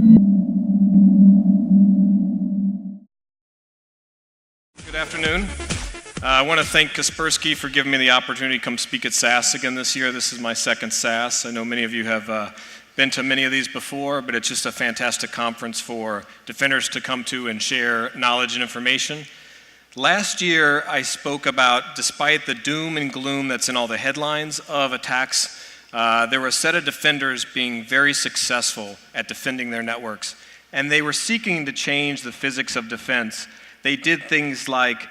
Good afternoon. I want to thank Kaspersky for giving me the opportunity to come speak at SAS again this year. This is my second SAS. I know many of you have been to many of these before, but it's just a fantastic conference for defenders to come to and share knowledge and information. Last year, I spoke about, despite the doom and gloom that's in all the headlines of attacks, there were a set of defenders being very successful at defending their networks, and they were seeking to change the physics of defense. They did things like,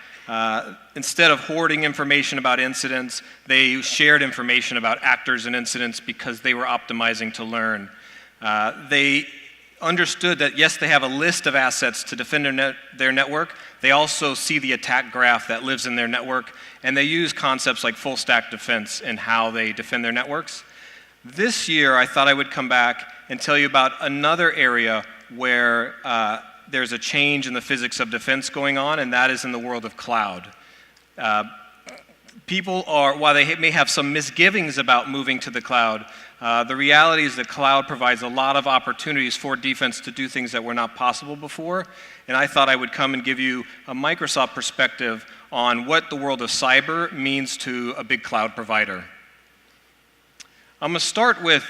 instead of hoarding information about incidents, they shared information about actors and incidents because they were optimizing to learn. They understood that, yes, they have a list of assets to defend their network. They also see the attack graph that lives in their network, and they use concepts like full stack defense in how they defend their networks. This year, I thought I would come back and tell you about another area where there's a change in the physics of defense going on, and that is in the world of cloud. People are, while they may have some misgivings about moving to the cloud, the reality is that cloud provides a lot of opportunities for defense to do things that were not possible before. And I thought I would come and give you a Microsoft perspective on what the world of cyber means to a big cloud provider. I'm going to start with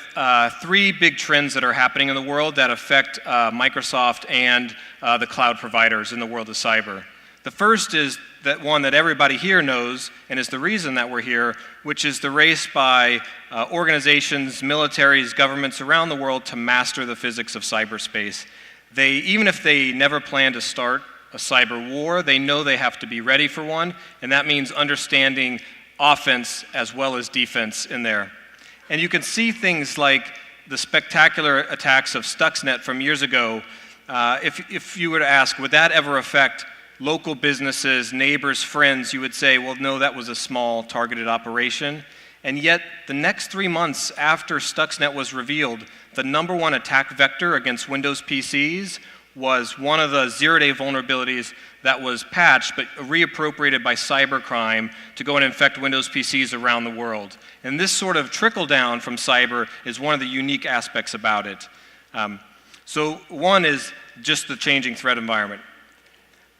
three big trends that are happening in the world that affect Microsoft and the cloud providers in the world of cyber. The first is that one that everybody here knows, and is the reason that we're here, which is the race by organizations, militaries, governments around the world to master the physics of cyberspace. Even if they never plan to start a cyber war, they know they have to be ready for one, and that means understanding offense as well as defense in there. And you can see things like the spectacular attacks of Stuxnet from years ago. If you were to ask, would that ever affect local businesses, neighbors, friends, you would say, well, no, that was a small targeted operation. And yet, the next 3 months after Stuxnet was revealed, the #1 attack vector against Windows PCs was one of the zero-day vulnerabilities that was patched but reappropriated by cybercrime to go and infect Windows PCs around the world. And this sort of trickle down from cyber is one of the unique aspects about it. So one is just the changing threat environment.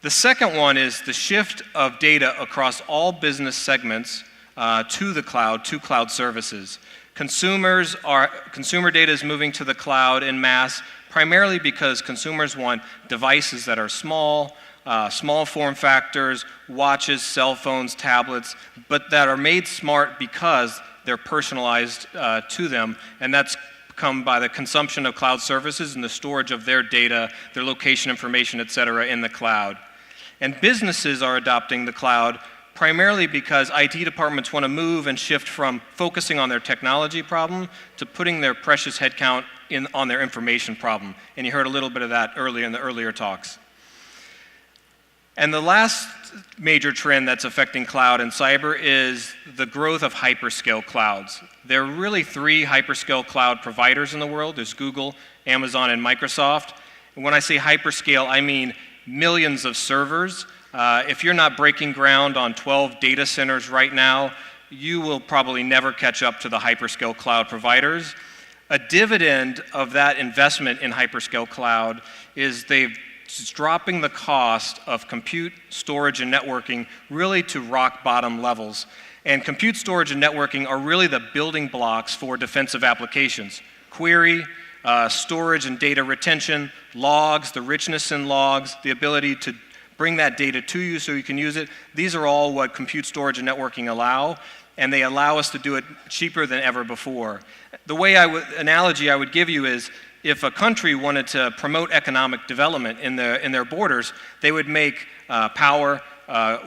The second one is the shift of data across all business segments to the cloud, to cloud services. Consumer data is moving to the cloud en masse, primarily because consumers want devices that are small, small form factors, watches, cell phones, tablets, but that are made smart because they're personalized to them, and that's come by the consumption of cloud services and the storage of their data, their location information, et cetera, in the cloud. And businesses are adopting the cloud primarily because IT departments want to move and shift from focusing on their technology problem to putting their precious headcount on their information problem. And you heard a little bit of that earlier in the earlier talks. And the last major trend that's affecting cloud and cyber is the growth of hyperscale clouds. There are really 3 hyperscale cloud providers in the world. There's Google, Amazon, and Microsoft. And when I say hyperscale, I mean millions of servers. If you're not breaking ground on 12 data centers right now, you will probably never catch up to the hyperscale cloud providers. A dividend of that investment in hyperscale cloud is it's dropping the cost of compute, storage, and networking really to rock bottom levels. And compute, storage, and networking are really the building blocks for defensive applications. Query, storage and data retention, logs, the richness in logs, the ability to bring that data to you so you can use it. These are all what compute, storage, and networking allow, and they allow us to do it cheaper than ever before. The analogy I would give you is if a country wanted to promote economic development in their borders, they would make power,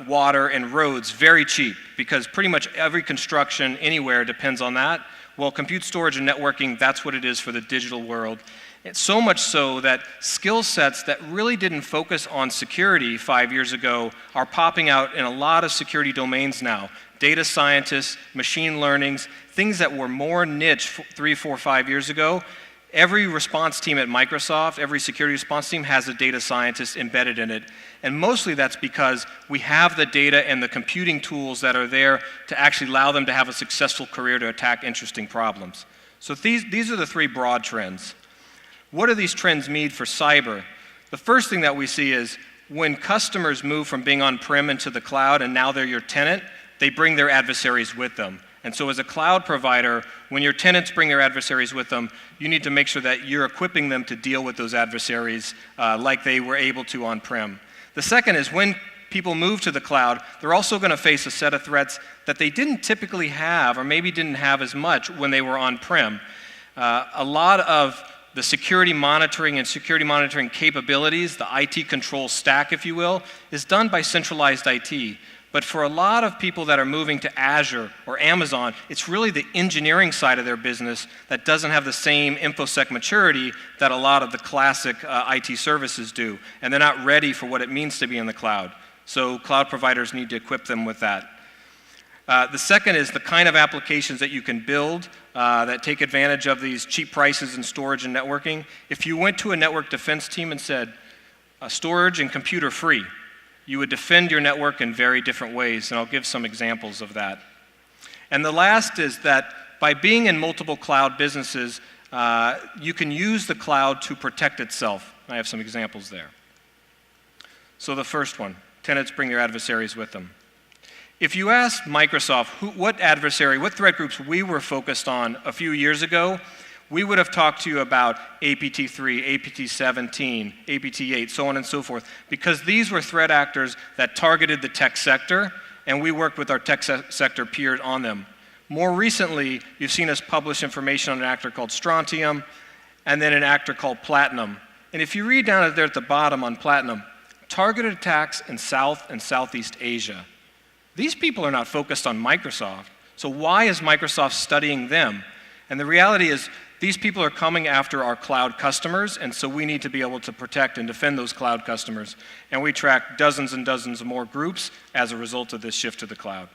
water, and roads very cheap because pretty much every construction anywhere depends on that. Well, compute, storage, and networking, that's what it is for the digital world. It's so much so that skill sets that really didn't focus on security 5 years ago are popping out in a lot of security domains now. Data scientists, machine learnings, things that were more niche 3, 4, 5 years ago. Every response team at Microsoft, every security response team has a data scientist embedded in it. And mostly that's because we have the data and the computing tools that are there to actually allow them to have a successful career to attack interesting problems. So these are the 3 broad trends. What do these trends mean for cyber? The first thing that we see is when customers move from being on-prem into the cloud and now they're your tenant, they bring their adversaries with them. And so as a cloud provider, when your tenants bring their adversaries with them, you need to make sure that you're equipping them to deal with those adversaries like they were able to on-prem. The second is when people move to the cloud, they're also going to face a set of threats that they didn't typically have or maybe didn't have as much when they were on-prem. A lot of the security monitoring and security monitoring capabilities, the IT control stack, if you will, is done by centralized IT. But for a lot of people that are moving to Azure or Amazon, it's really the engineering side of their business that doesn't have the same InfoSec maturity that a lot of the classic IT services do. And they're not ready for what it means to be in the cloud. So cloud providers need to equip them with that. The second is the kind of applications that you can build that take advantage of these cheap prices in storage and networking. If you went to a network defense team and said, storage and computer free, you would defend your network in very different ways, and I'll give some examples of that. And the last is that by being in multiple cloud businesses, you can use the cloud to protect itself. I have some examples there. So the first one, tenants bring their adversaries with them. If you asked Microsoft what threat groups we were focused on a few years ago, we would have talked to you about APT3, APT17, APT8, so on and so forth, because these were threat actors that targeted the tech sector, and we worked with our tech sector peers on them. More recently, you've seen us publish information on an actor called Strontium, and then an actor called Platinum. And if you read down there at the bottom on Platinum, targeted attacks in South and Southeast Asia. These people are not focused on Microsoft, so why is Microsoft studying them? And the reality is, these people are coming after our cloud customers, and so we need to be able to protect and defend those cloud customers. And we track dozens and dozens of more groups as a result of this shift to the cloud.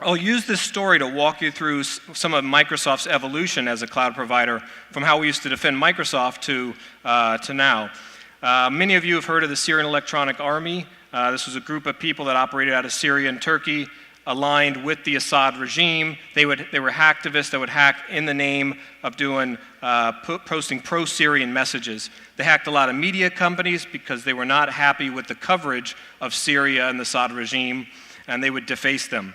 I'll use this story to walk you through some of Microsoft's evolution as a cloud provider from how we used to defend Microsoft to now. Many of you have heard of the Syrian Electronic Army. This was a group of people that operated out of Syria and Turkey, aligned with the Assad regime. They were hacktivists that would hack in the name of posting pro-Syrian messages. They hacked a lot of media companies because they were not happy with the coverage of Syria and the Assad regime, and they would deface them.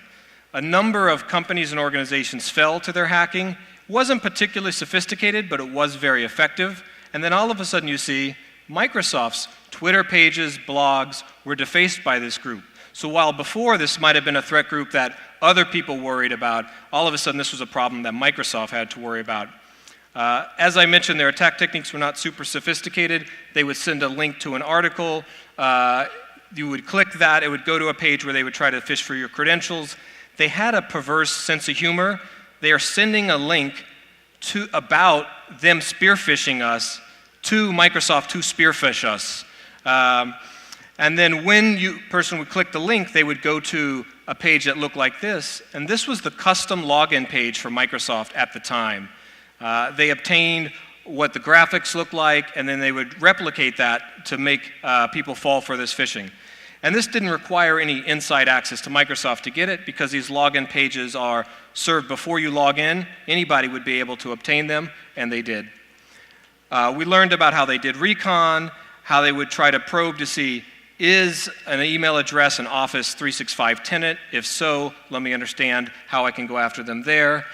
A number of companies and organizations fell to their hacking. It wasn't particularly sophisticated, but it was very effective. And then all of a sudden you see Microsoft's Twitter pages, blogs were defaced by this group. So while before this might have been a threat group that other people worried about, all of a sudden this was a problem that Microsoft had to worry about. As I mentioned, their attack techniques were not super sophisticated. They would send a link to an article. You would click that. It would go to a page where they would try to fish for your credentials. They had a perverse sense of humor. They are sending a link about them spearphishing us to Microsoft to spearfish us. And then when person would click the link, they would go to a page that looked like this. And this was the custom login page for Microsoft at the time. They obtained what the graphics looked like, and then they would replicate that to make people fall for this phishing. And this didn't require any inside access to Microsoft to get it, because these login pages are served before you log in. Anybody would be able to obtain them, and they did. We learned about how they did recon, how they would try to probe to see, is an email address an Office 365 tenant? If so, let me understand how I can go after them there.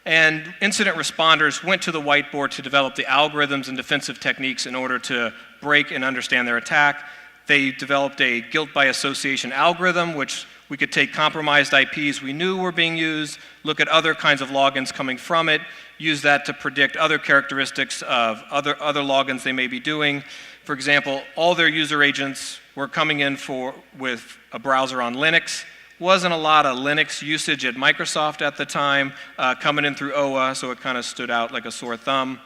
And incident responders went to the whiteboard to develop the algorithms and defensive techniques in order to break and understand their attack. They developed a guilt by association algorithm, which we could take compromised IPs we knew were being used, look at other kinds of logins coming from it, use that to predict other characteristics of other logins they may be doing. For example, all their user agents were coming in with a browser on Linux. Wasn't a lot of Linux usage at Microsoft at the time, coming in through OA, so it kind of stood out like a sore thumb,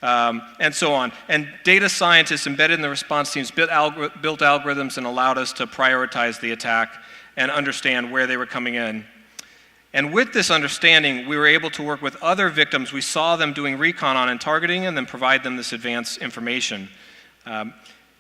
and so on. And data scientists embedded in the response teams built algorithms and allowed us to prioritize the attack and understand where they were coming in. And with this understanding, we were able to work with other victims we saw them doing recon on and targeting, and then provide them this advanced information.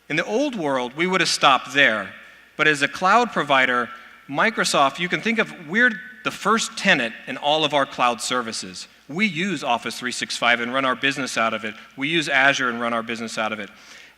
In the old world, we would have stopped there. But as a cloud provider, Microsoft, you can think of weird the first tenant in all of our cloud services. We use Office 365 and run our business out of it. We use Azure and run our business out of it.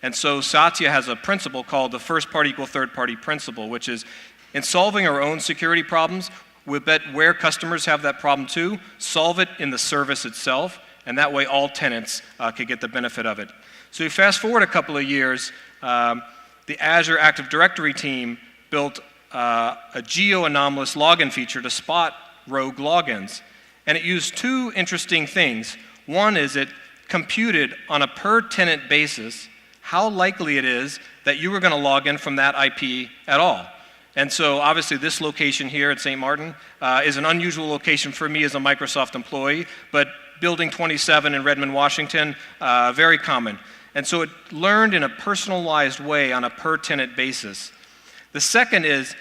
And so Satya has a principle called the first party equal third party principle, which is in solving our own security problems, we bet where customers have that problem too, solve it in the service itself, and that way all tenants could get the benefit of it. So you fast forward a couple of years, the Azure Active Directory team built a geo-anomalous login feature to spot rogue logins. And it used two interesting things. One is it computed on a per tenant basis how likely it is that you were going to log in from that IP at all. And so obviously this location here at St. Martin is an unusual location for me as a Microsoft employee, but Building 27 in Redmond, Washington, very common. And so it learned in a personalized way on a per tenant basis. The second is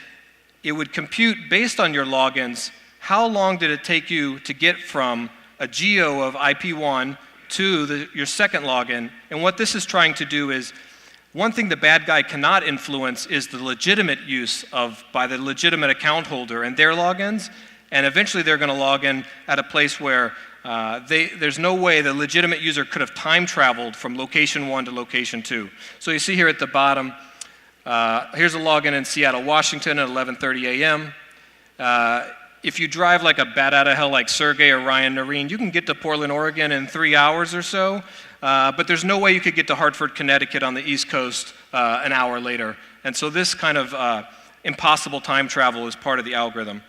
it would compute based on your logins, how long did it take you to get from a geo of IP1 to your second login. And what this is trying to do is, one thing the bad guy cannot influence is the legitimate use by the legitimate account holder and their logins. And eventually they're going to log in at a place where there's no way the legitimate user could have time traveled from location 1 to location 2. So you see here at the bottom, here's a login in Seattle, Washington at 11:30 a.m. If you drive like a bat out of hell like Sergey or Ryan Nareen, you can get to Portland, Oregon in 3 hours or so, but there's no way you could get to Hartford, Connecticut on the East Coast an hour later. And so this kind of impossible time travel is part of the algorithm.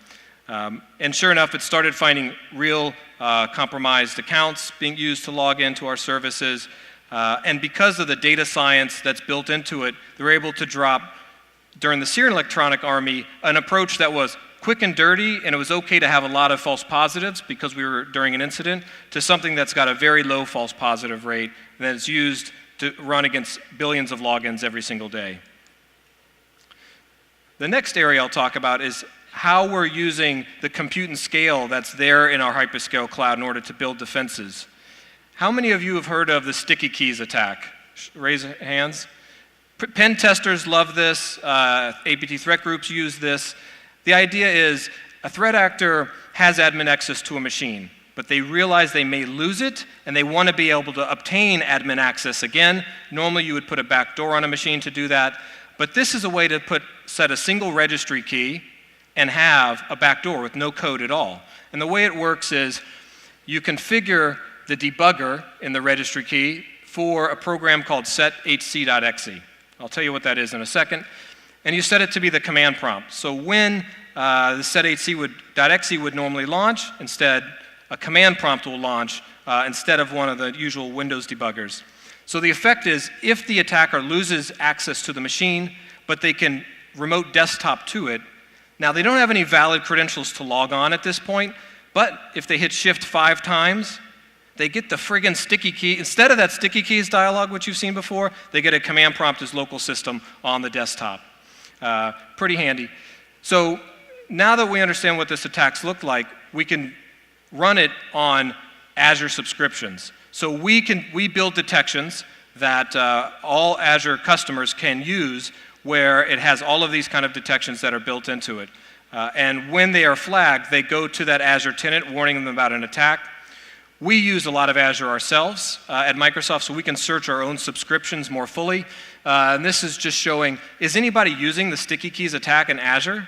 And sure enough, it started finding real compromised accounts being used to log into our services. And because of the data science that's built into it, they were able to drop, during the Syrian Electronic Army, an approach that was quick and dirty, and it was okay to have a lot of false positives because we were during an incident, to something that's got a very low false positive rate that is used to run against billions of logins every single day. The next area I'll talk about is how we're using the compute and scale that's there in our Hyperscale Cloud in order to build defenses. How many of you have heard of the Stickykeys Attack? Raise hands. Pen testers love this. APT threat groups use this. The idea is a threat actor has admin access to a machine, but they realize they may lose it, and they want to be able to obtain admin access again. Normally you would put a backdoor on a machine to do that, but this is a way to set a single registry key and have a backdoor with no code at all. And the way it works is you configure the debugger in the registry key for a program called sethc.exe. I'll tell you what that is in a second. And you set it to be the command prompt. So when the sethc.exe would normally launch, instead a command prompt will launch instead of one of the usual Windows debuggers. So the effect is if the attacker loses access to the machine, but they can remote desktop to it, now they don't have any valid credentials to log on at this point, but if they hit shift 5 times, they get the friggin' sticky key. Instead of that sticky keys dialog, which you've seen before, they get a command prompt as local system on the desktop. Pretty handy. So now that we understand what this attacks look like, we can run it on Azure subscriptions. So we build detections that all Azure customers can use, where it has all of these kind of detections that are built into it. And when they are flagged, they go to that Azure tenant, warning them about an attack. We use a lot of Azure ourselves at Microsoft, so we can search our own subscriptions more fully. And this is just showing, is anybody using the Stickykeys Attack in Azure?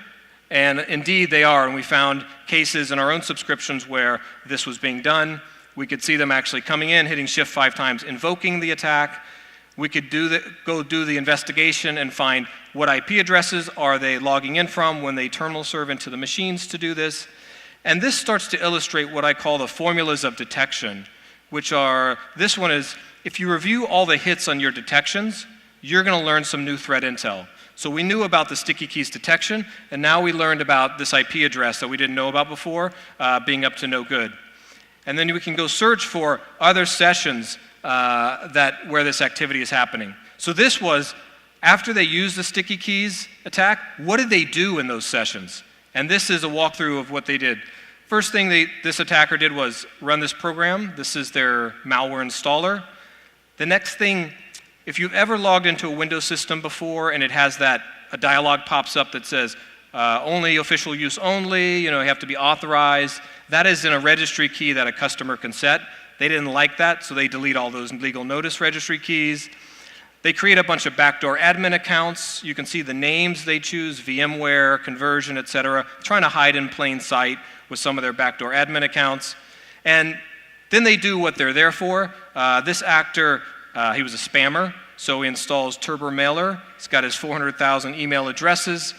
And indeed they are, and we found cases in our own subscriptions where this was being done. We could see them actually coming in, hitting shift 5 times, invoking the attack. We could go do the investigation and find what IP addresses are they logging in from when they terminal serve into the machines to do this. And this starts to illustrate what I call the formulas of detection, which are, this one is, if you review all the hits on your detections, you're going to learn some new threat intel. So we knew about the sticky keys detection, and now we learned about this IP address that we didn't know about before, being up to no good. And then we can go search for other sessions where this activity is happening. So this was, after they used the sticky keys attack, what did they do in those sessions? And this is a walkthrough of what they did. First thing this attacker did was run this program. This is their malware installer. The next thing, if you've ever logged into a Windows system before and it has a dialog pops up that says, only official use only, you have to be authorized. That is in a registry key that a customer can set. They didn't like that, so they delete all those legal notice registry keys. They create a bunch of backdoor admin accounts. You can see the names they choose, VMware, conversion, etc., trying to hide in plain sight with some of their backdoor admin accounts. And then they do what they're there for. This actor, he was a spammer, so he installs Turbo Mailer. He's got his 400,000 email addresses.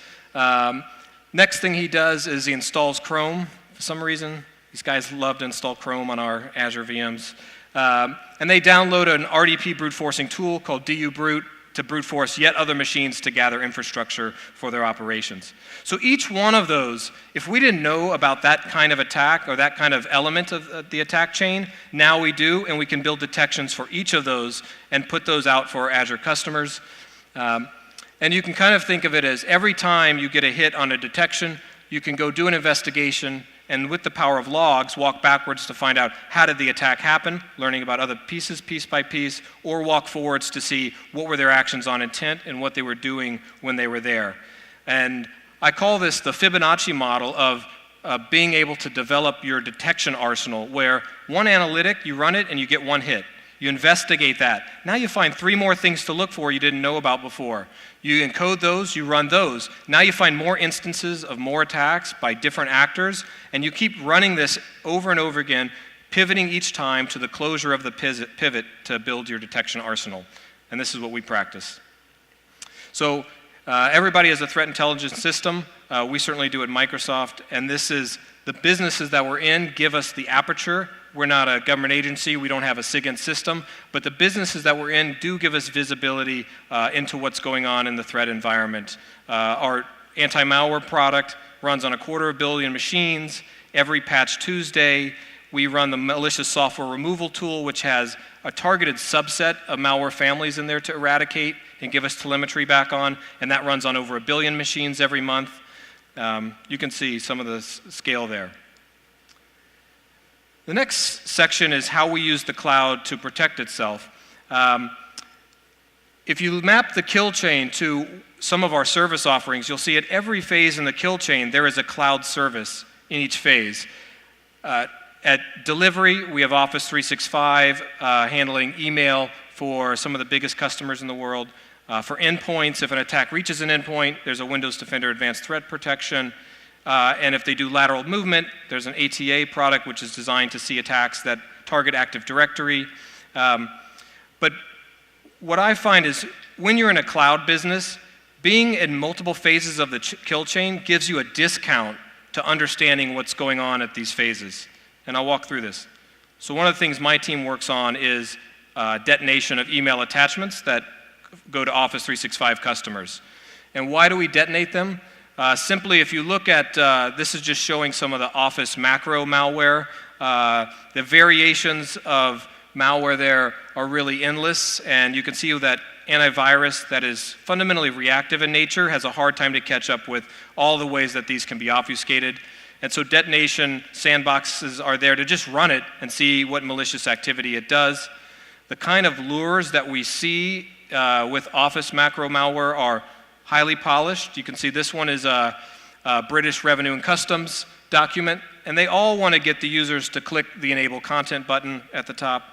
Next thing he does is he installs Chrome. For some reason, these guys love to install Chrome on our Azure VMs. And they download an RDP brute forcing tool called DUBrute to brute force yet other machines to gather infrastructure for their operations. So each one of those, if we didn't know about that kind of attack or that kind of element of the attack chain, now we do, and we can build detections for each of those and put those out for our Azure customers. And you can kind of think of it as every time you get a hit on a detection, you can go do an investigation, and with the power of logs, walk backwards to find out how did the attack happen, learning about other pieces, piece by piece, or walk forwards to see what were their actions on intent and what they were doing when they were there. And I call this the Fibonacci model of being able to develop your detection arsenal, where one analytic, you run it and you get one hit. You investigate that. Now you find 3 more things to look for you didn't know about before. You encode those, you run those. Now you find more instances of more attacks by different actors, and you keep running this over and over again, pivoting each time to the closure of the pivot to build your detection arsenal. And this is what we practice. So everybody has a threat intelligence system. We certainly do at Microsoft, and this is the businesses that we're in give us the aperture. We're not a government agency, we don't have a SIGINT system, but the businesses that we're in do give us visibility into what's going on in the threat environment. Our anti-malware product runs on 250 million machines. Every Patch Tuesday, we run the malicious software removal tool, which has a targeted subset of malware families in there to eradicate and give us telemetry back on, and that runs on over 1 billion machines every month. You can see some of the scale there. The next section is how we use the cloud to protect itself. If you map the kill chain to some of our service offerings, you'll see at every phase in the kill chain, there is a cloud service in each phase. At delivery, we have Office 365 handling email for some of the biggest customers in the world. For endpoints, if an attack reaches an endpoint, there's a Windows Defender Advanced Threat Protection. And if they do lateral movement, there's an ATA product which is designed to see attacks that target Active Directory. But what I find is when you're in a cloud business, being in multiple phases of the kill chain gives you a discount to understanding what's going on at these phases. And I'll walk through this. So one of the things my team works on is detonation of email attachments that go to Office 365 customers. And why do we detonate them? Simply, if you look at, this is just showing some of the Office macro malware. The variations of malware there are really endless, and you can see that antivirus that is fundamentally reactive in nature has a hard time to catch up with all the ways that these can be obfuscated. And so detonation sandboxes are there to just run it and see what malicious activity it does. The kind of lures that we see with Office macro malware are highly polished. You can see this one is a British Revenue and Customs document, and they all want to get the users to click the Enable Content button at the top.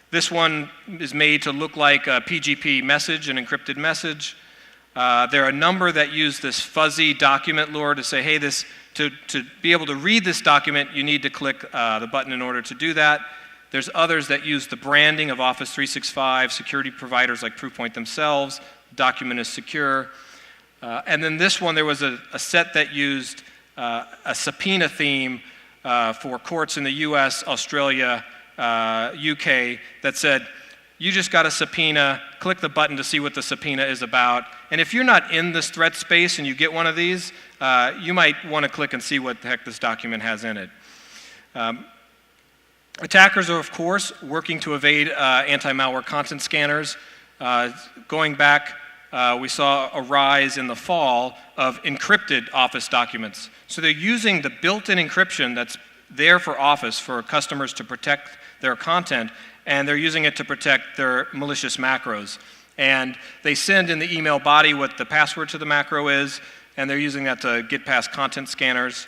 This one is made to look like a PGP message, an encrypted message. There are a number that use this fuzzy document lure to say, hey, to be able to read this document, you need to click the button in order to do that. There's others that use the branding of Office 365, security providers like Proofpoint themselves. The document is secure. And then this one, there was a set that used a subpoena theme for courts in the US, Australia, UK, that said, you just got a subpoena, click the button to see what the subpoena is about. And if you're not in this threat space and you get one of these, you might want to click and see what the heck this document has in it. Attackers are, of course, working to evade anti-malware content scanners. Going back, we saw a rise in the fall of encrypted Office documents. So they're using the built-in encryption that's there for Office for customers to protect their content, and they're using it to protect their malicious macros. And they send in the email body what the password to the macro is, and they're using that to get past content scanners.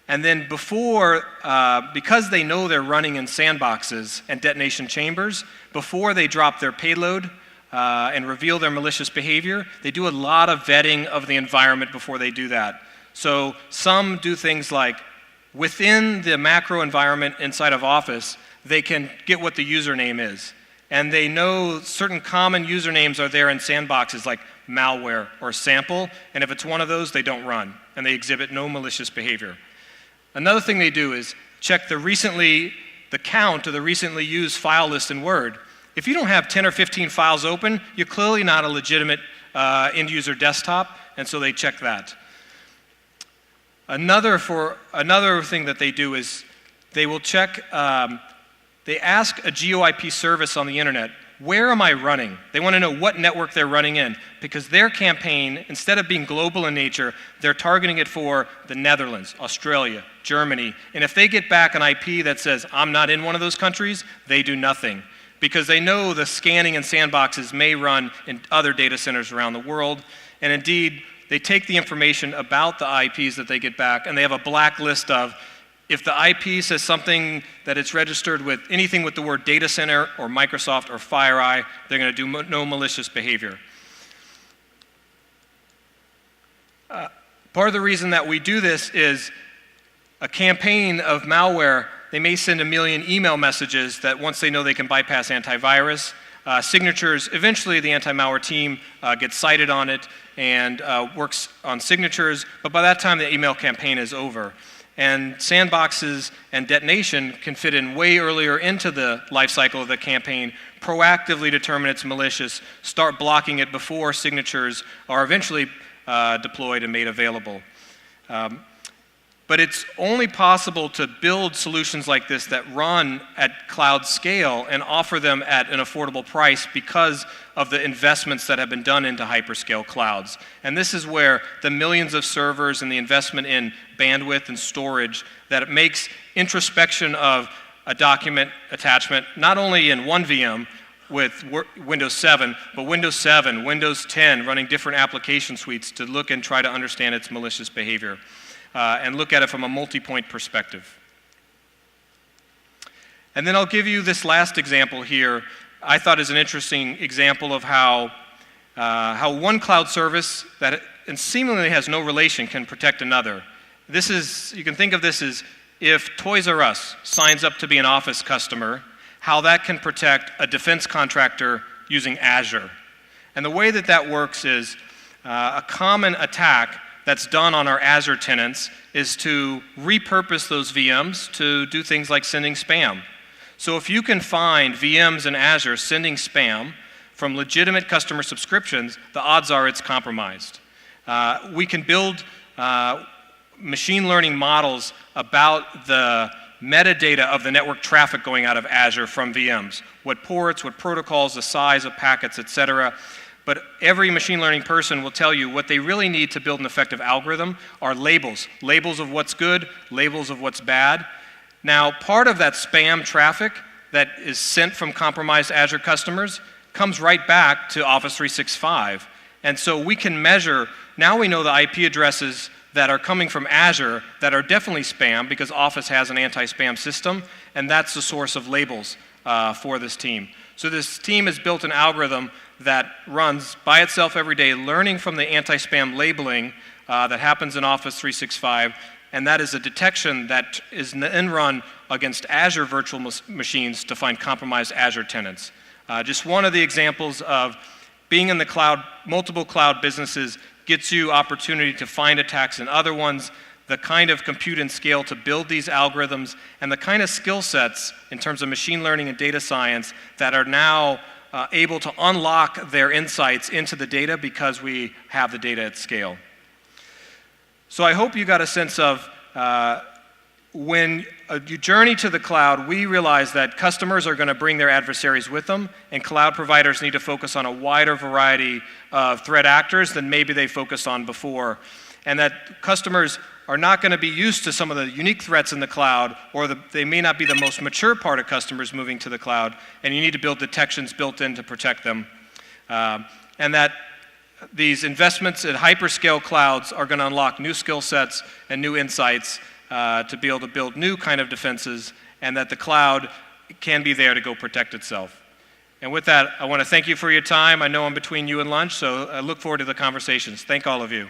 And then because they know they're running in sandboxes and detonation chambers, before they drop their payload and reveal their malicious behavior, they do a lot of vetting of the environment before they do that. So some do things like, within the macro environment inside of Office, they can get what the username is. And they know certain common usernames are there in sandboxes like malware or sample, and if it's one of those, they don't run, and they exhibit no malicious behavior. Another thing they do is check the count of the recently used file list in Word. If you don't have 10 or 15 files open, you're clearly not a legitimate end-user desktop, and so they check that. Another thing that they do is they will check, they ask a GeoIP service on the internet, where am I running? They want to know what network they're running in, because their campaign, instead of being global in nature, they're targeting it for the Netherlands, Australia, Germany. And if they get back an IP that says, I'm not in one of those countries, they do nothing, because they know the scanning and sandboxes may run in other data centers around the world. And indeed, they take the information about the IPs that they get back, and they have a blacklist of, if the IP says something that it's registered with anything with the word data center or Microsoft or FireEye, they're going to do no malicious behavior. Part of the reason that we do this is a campaign of malware. They may send 1 million email messages that once they know they can bypass antivirus. Signatures, eventually the anti-malware team gets cited on it and works on signatures, but by that time the email campaign is over. And sandboxes and detonation can fit in way earlier into the life cycle of the campaign, proactively determine it's malicious, start blocking it before signatures are eventually deployed and made available. But it's only possible to build solutions like this that run at cloud scale and offer them at an affordable price because of the investments that have been done into hyperscale clouds. And this is where the millions of servers and the investment in bandwidth and storage, that it makes introspection of a document attachment not only in one VM with Windows 7, but Windows 7, Windows 10, running different application suites to look and try to understand its malicious behavior. And look at it from a multi-point perspective. And then I'll give you this last example here. I thought is an interesting example of how one cloud service that seemingly has no relation can protect another. You can think of this as if Toys R Us signs up to be an Office customer, how that can protect a defense contractor using Azure. And the way that works is a common attack that's done on our Azure tenants is to repurpose those VMs to do things like sending spam. So if you can find VMs in Azure sending spam from legitimate customer subscriptions, the odds are it's compromised. We can build machine learning models about the metadata of the network traffic going out of Azure from VMs, what ports, what protocols, the size of packets, etc. But every machine learning person will tell you what they really need to build an effective algorithm are labels. Labels of what's good, labels of what's bad. Now, part of that spam traffic that is sent from compromised Azure customers comes right back to Office 365. And so we can measure, now we know the IP addresses that are coming from Azure that are definitely spam because Office has an anti-spam system, and that's the source of labels for this team. So this team has built an algorithm that runs by itself every day, learning from the anti-spam labeling that happens in Office 365, and that is a detection that is then run against Azure virtual machines to find compromised Azure tenants. Just one of the examples of being in the cloud, multiple cloud businesses gets you opportunity to find attacks in other ones, the kind of compute and scale to build these algorithms, and the kind of skill sets in terms of machine learning and data science that are now able to unlock their insights into the data because we have the data at scale. So I hope you got a sense of when you journey to the cloud, we realize that customers are going to bring their adversaries with them, and cloud providers need to focus on a wider variety of threat actors than maybe they focused on before, and that customers are not going to be used to some of the unique threats in the cloud, or they may not be the most mature part of customers moving to the cloud, and you need to build detections built in to protect them. And that these investments in hyperscale clouds are going to unlock new skill sets and new insights to be able to build new kind of defenses, and that the cloud can be there to go protect itself. And with that, I want to thank you for your time. I know I'm between you and lunch, so I look forward to the conversations. Thank all of you.